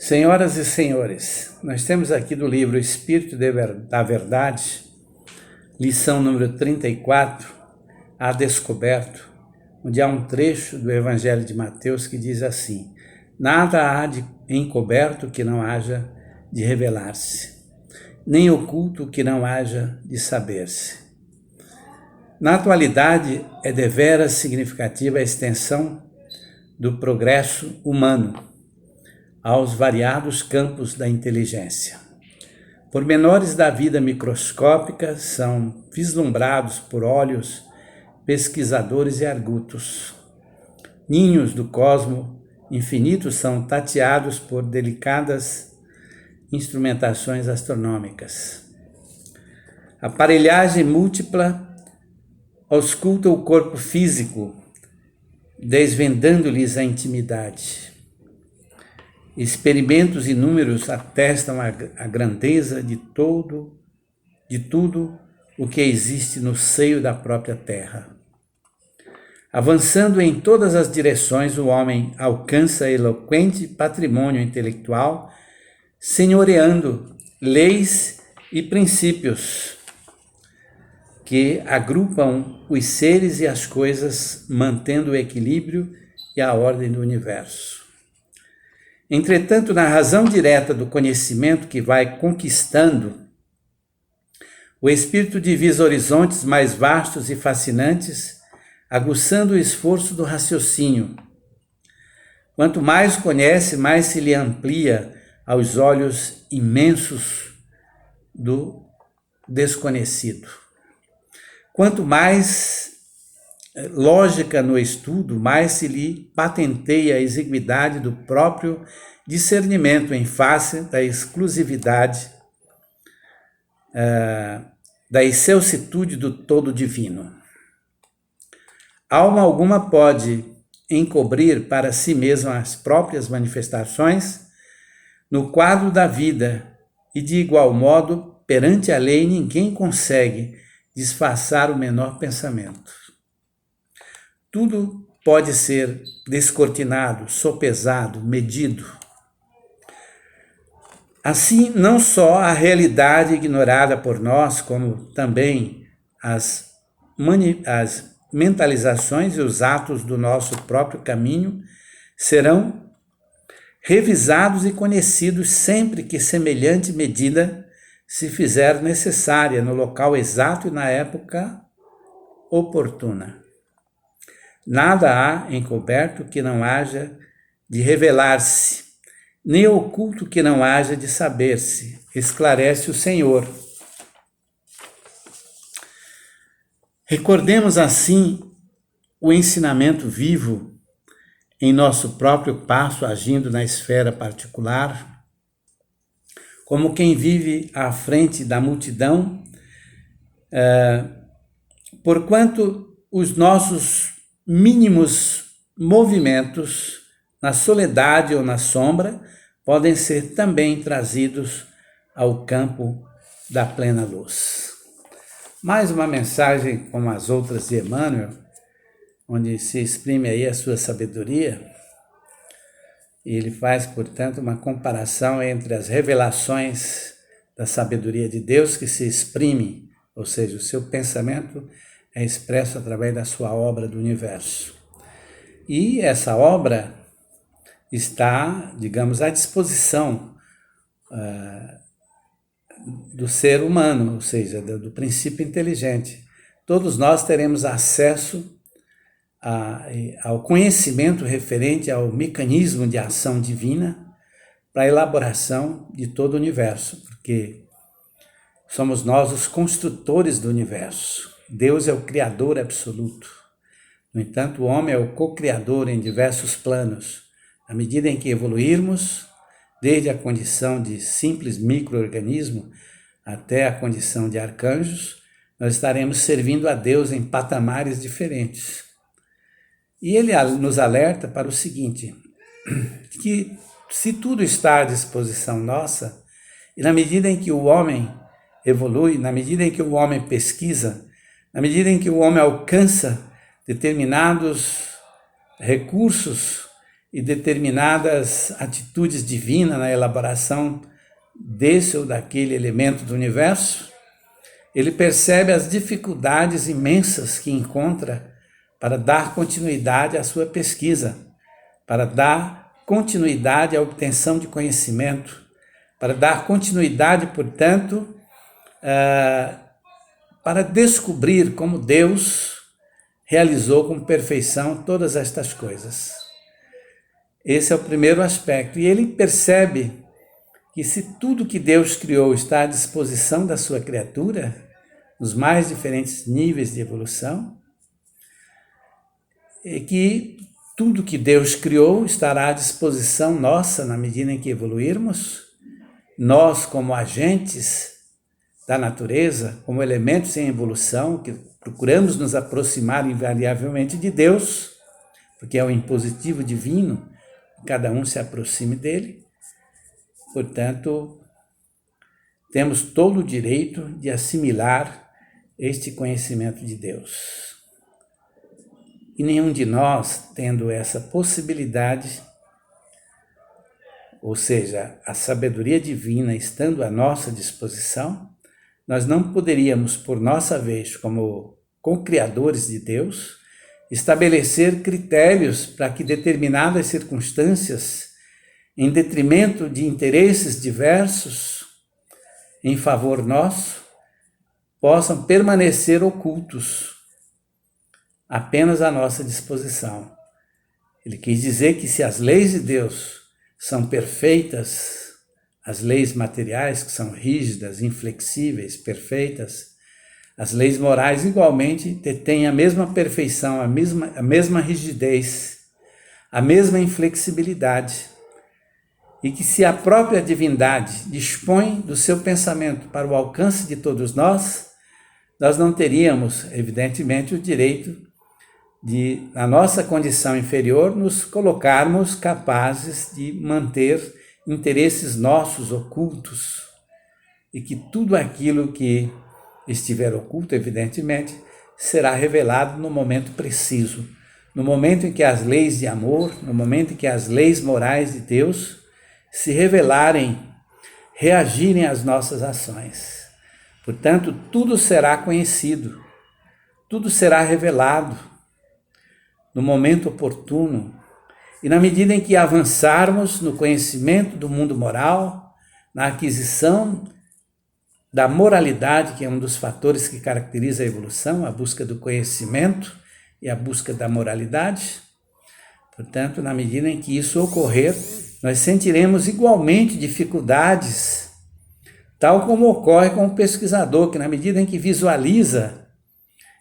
Senhoras e senhores, nós temos aqui do livro Espírito da Verdade, lição número 34, A Descoberto, onde há um trecho do Evangelho de Mateus que diz assim: nada há de encoberto que não haja de revelar-se, nem oculto que não haja de saber-se. Na atualidade, é deveras significativa a extensão do progresso humano aos variados campos da inteligência. Pormenores da vida microscópica são vislumbrados por olhos pesquisadores e argutos. Ninhos do cosmo infinito são tateados por delicadas instrumentações astronômicas. Aparelhagem múltipla ausculta o corpo físico, desvendando-lhes a intimidade. Experimentos inúmeros atestam a grandeza de tudo o que existe no seio da própria Terra. Avançando em todas as direções, o homem alcança eloquente patrimônio intelectual, senhoreando leis e princípios que agrupam os seres e as coisas, mantendo o equilíbrio e a ordem do universo. Entretanto, na razão direta do conhecimento que vai conquistando, o espírito divisa horizontes mais vastos e fascinantes, aguçando o esforço do raciocínio. Quanto mais conhece, mais se lhe amplia aos olhos imensos do desconhecido. Quanto mais lógica no estudo, mais se lhe patenteia a exiguidade do próprio discernimento em face da exclusividade, da excelsitude do todo divino. Alma alguma pode encobrir para si mesma as próprias manifestações no quadro da vida e, de igual modo, perante a lei, ninguém consegue disfarçar o menor pensamento. Tudo pode ser descortinado, sopesado, medido. Assim, não só a realidade ignorada por nós, como também as mentalizações e os atos do nosso próprio caminho serão revisados e conhecidos sempre que semelhante medida se fizer necessária no local exato e na época oportuna. Nada há encoberto que não haja de revelar-se, nem oculto que não haja de saber-se, esclarece o Senhor. Recordemos assim o ensinamento vivo em nosso próprio passo, agindo na esfera particular, como quem vive à frente da multidão, porquanto os nossos mínimos movimentos, na soledade ou na sombra, podem ser também trazidos ao campo da plena luz. Mais uma mensagem como as outras de Emmanuel, onde se exprime aí a sua sabedoria. E ele faz, portanto, uma comparação entre as revelações da sabedoria de Deus que se exprime, ou seja, o seu pensamento é expresso através da sua obra do universo. E essa obra está, digamos, à disposição do ser humano, ou seja, do princípio inteligente. Todos nós teremos acesso ao conhecimento referente ao mecanismo de ação divina para a elaboração de todo o universo, porque somos nós os construtores do universo. Deus é o Criador absoluto. No entanto, o homem é o co-criador em diversos planos. À medida em que evoluirmos, desde a condição de simples micro-organismo até a condição de arcanjos, nós estaremos servindo a Deus em patamares diferentes. E ele nos alerta para o seguinte, que se tudo está à disposição nossa, e na medida em que o homem evolui, na medida em que o homem pesquisa, na medida em que o homem alcança determinados recursos e determinadas atitudes divinas na elaboração desse ou daquele elemento do universo, ele percebe as dificuldades imensas que encontra para dar continuidade à sua pesquisa, para dar continuidade à obtenção de conhecimento, para dar continuidade, portanto, para descobrir como Deus realizou com perfeição todas estas coisas. Esse é o primeiro aspecto. E ele percebe que se tudo que Deus criou está à disposição da sua criatura, nos mais diferentes níveis de evolução, e que tudo que Deus criou estará à disposição nossa na medida em que evoluirmos, nós como agentes da natureza, como elementos em evolução, que procuramos nos aproximar invariavelmente de Deus, porque é o impositivo divino, cada um se aproxime dele. Portanto, temos todo o direito de assimilar este conhecimento de Deus. E nenhum de nós, tendo essa possibilidade, ou seja, a sabedoria divina estando à nossa disposição, nós não poderíamos, por nossa vez, como co-criadores de Deus, estabelecer critérios para que determinadas circunstâncias, em detrimento de interesses diversos em favor nosso, possam permanecer ocultos apenas à nossa disposição. Ele quis dizer que se as leis de Deus são perfeitas, as leis materiais que são rígidas, inflexíveis, perfeitas, as leis morais igualmente detêm a mesma perfeição, a mesma rigidez, a mesma inflexibilidade. E que se a própria divindade dispõe do seu pensamento para o alcance de todos nós não teríamos, evidentemente, o direito de, na nossa condição inferior, nos colocarmos capazes de manter interesses nossos ocultos, e que tudo aquilo que estiver oculto, evidentemente, será revelado no momento preciso, no momento em que as leis de amor, no momento em que as leis morais de Deus se revelarem, reagirem às nossas ações. Portanto, tudo será conhecido, tudo será revelado no momento oportuno. E na medida em que avançarmos no conhecimento do mundo moral, na aquisição da moralidade, que é um dos fatores que caracteriza a evolução, a busca do conhecimento e a busca da moralidade, portanto, na medida em que isso ocorrer, nós sentiremos igualmente dificuldades, tal como ocorre com o pesquisador, que na medida em que visualiza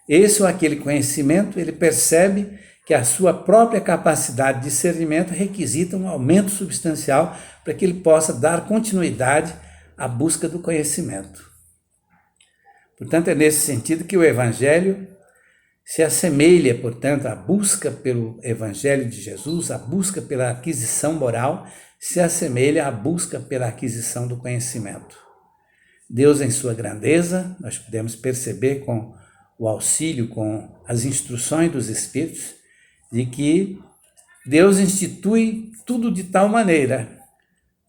esse ou aquele conhecimento, ele percebe que a sua própria capacidade de discernimento requisita um aumento substancial para que ele possa dar continuidade à busca do conhecimento. Portanto, é nesse sentido que o Evangelho se assemelha, portanto, à busca pelo Evangelho de Jesus, a busca pela aquisição moral, se assemelha à busca pela aquisição do conhecimento. Deus, em sua grandeza, nós podemos perceber com o auxílio, com as instruções dos Espíritos, de que Deus institui tudo de tal maneira,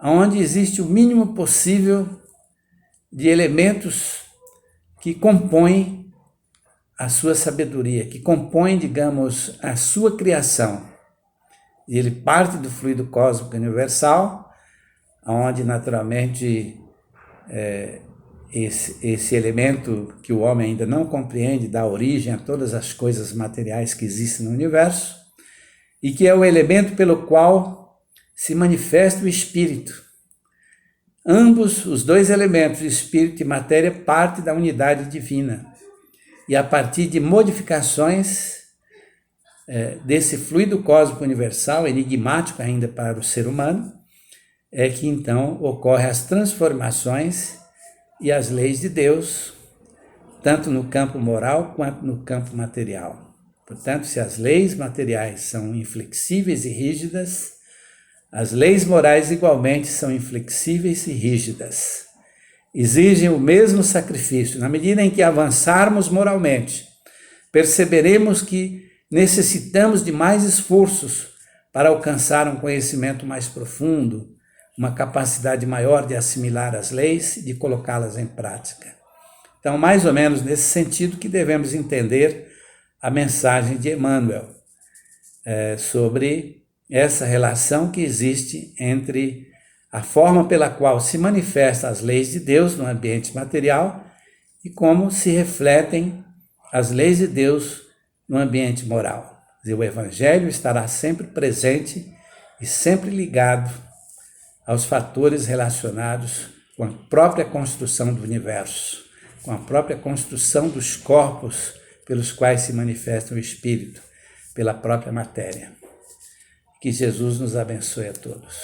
onde existe o mínimo possível de elementos que compõem a sua sabedoria, que compõem, digamos, a sua criação. E ele parte do fluido cósmico universal, onde naturalmente esse elemento que o homem ainda não compreende dá origem a todas as coisas materiais que existem no universo, e que é o elemento pelo qual se manifesta o espírito. Ambos, os dois elementos, espírito e matéria, partem da unidade divina. E a partir de modificações desse fluido cósmico universal, enigmático ainda para o ser humano, é que então ocorrem as transformações e as leis de Deus, tanto no campo moral quanto no campo material. Portanto, se as leis materiais são inflexíveis e rígidas, as leis morais igualmente são inflexíveis e rígidas. Exigem o mesmo sacrifício. Na medida em que avançarmos moralmente, perceberemos que necessitamos de mais esforços para alcançar um conhecimento mais profundo, uma capacidade maior de assimilar as leis e de colocá-las em prática. Então, mais ou menos nesse sentido que devemos entender a mensagem de Emmanuel sobre essa relação que existe entre a forma pela qual se manifestam as leis de Deus no ambiente material e como se refletem as leis de Deus no ambiente moral. O Evangelho estará sempre presente e sempre ligado aos fatores relacionados com a própria construção do universo, com a própria construção dos corpos pelos quais se manifesta o Espírito, pela própria matéria. Que Jesus nos abençoe a todos.